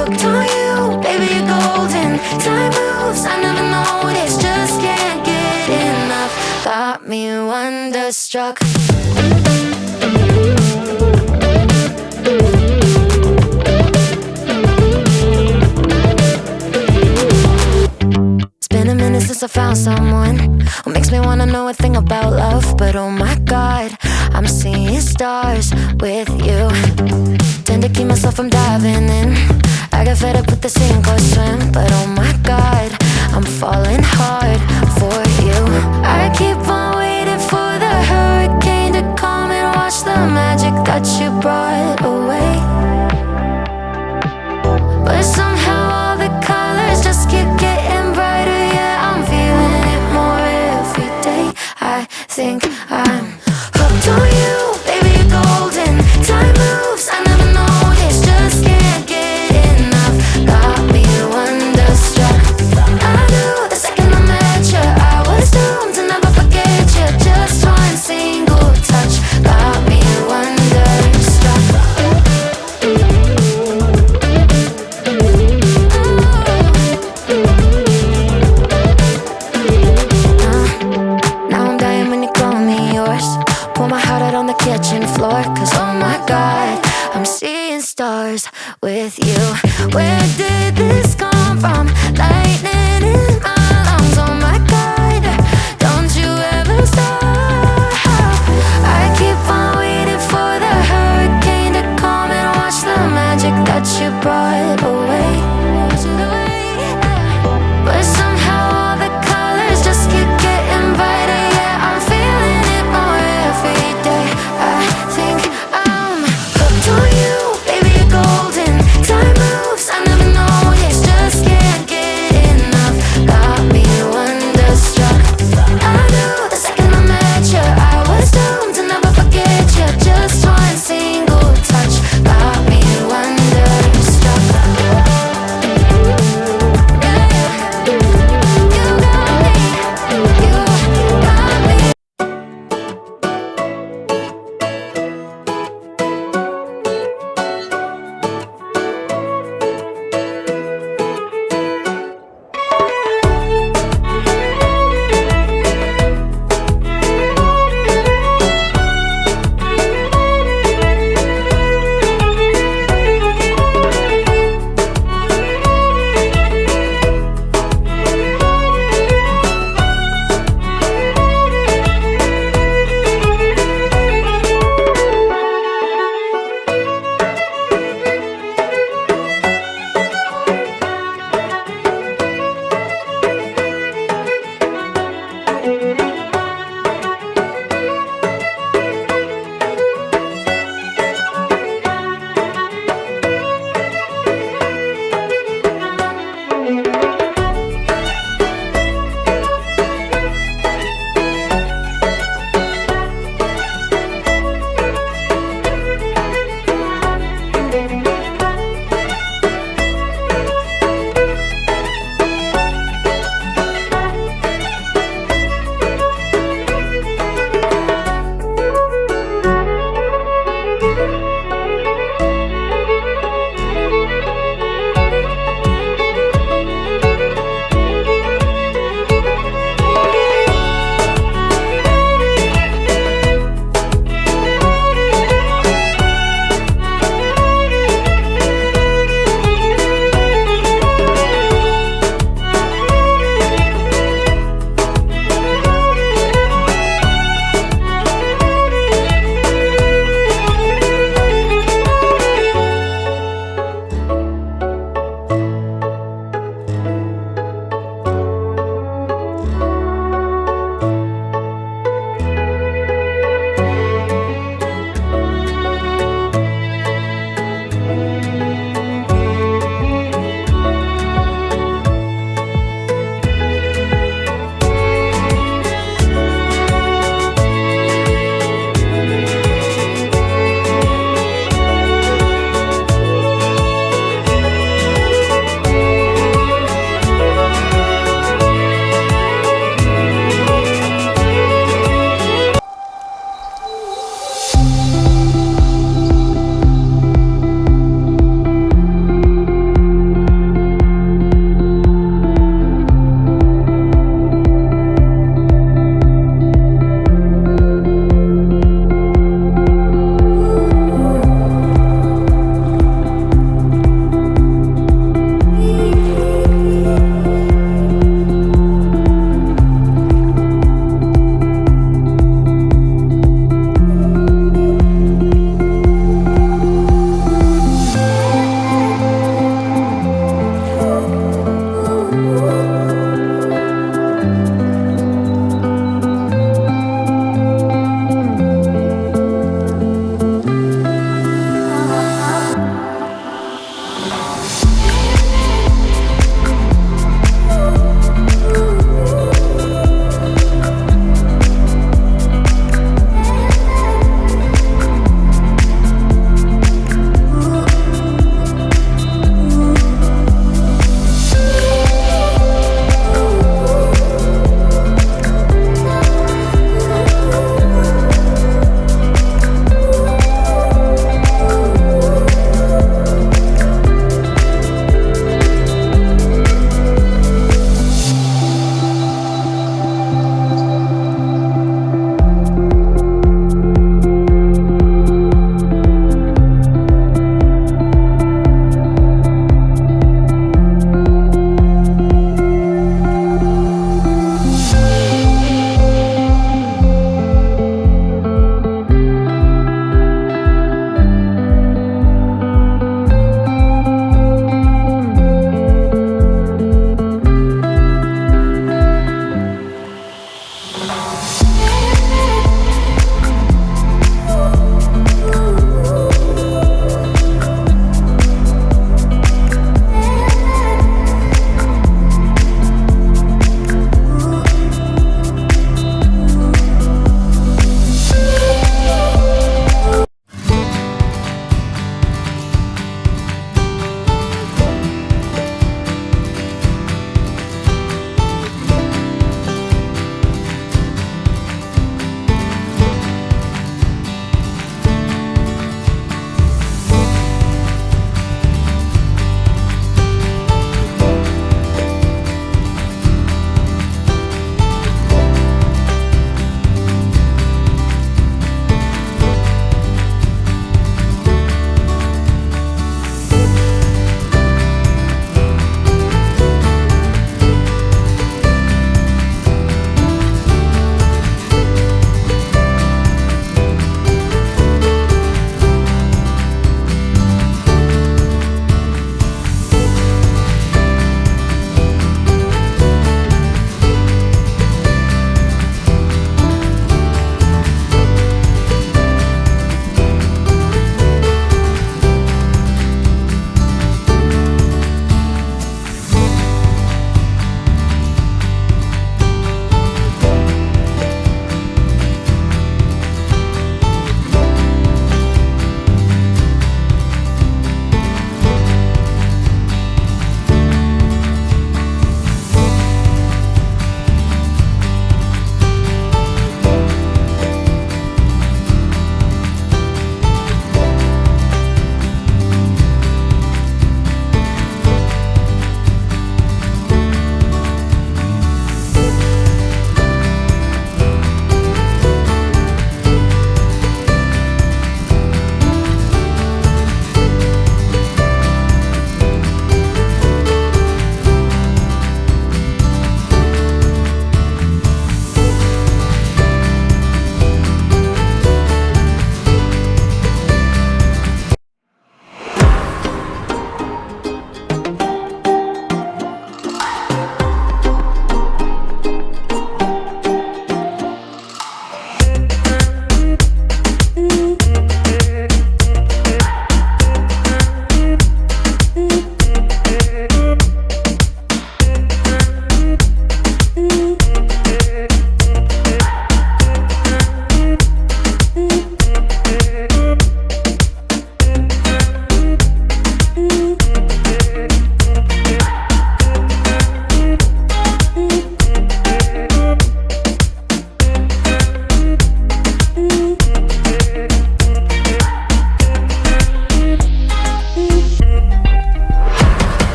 hooked on you, baby, you're golden. Time moves, I never noticed, just can't get enough. Got me wonderstruck. It's been a minute since I found someone who makes me wanna know a thing about love. But oh my God, I'm seeing stars with you. Tend to keep myself from diving in. I got fed up with the sink or swim. But oh my God, I'm falling hard for you. I keep on waiting for the hurricane to come and wash the magic that you brought away. But somehow all the colors just keep getting brighter. Yeah, I'm feeling it more every day. I think I'm hooked on you, baby, you're golden. Time moves, I never noticed, just can't get enough. Got me wonderstruck. I knew the second I met you, I was doomed to never forget you. Just one single touch got me wonderstruck. Now I'm dying when you call me yours. Pour my heart out on the kitchen floor. Cause oh my God, I'm seeing stars with you. Where did this come from? Lightning in my lungs. Oh my God, don't you ever stop. I keep on waiting for the hurricane to come and wash the magic that you brought away. But somehow all the colors just keep getting brighter. Yeah, I'm feeling it more every day. I think I'm hooked on you, baby, you're golden. Time moves, I never noticed, just can't get enough. Got me wonderstruck. I knew the second I met you, I was doomed to never forget you. Just one single touch got me wonderstruck. You got me, you got me.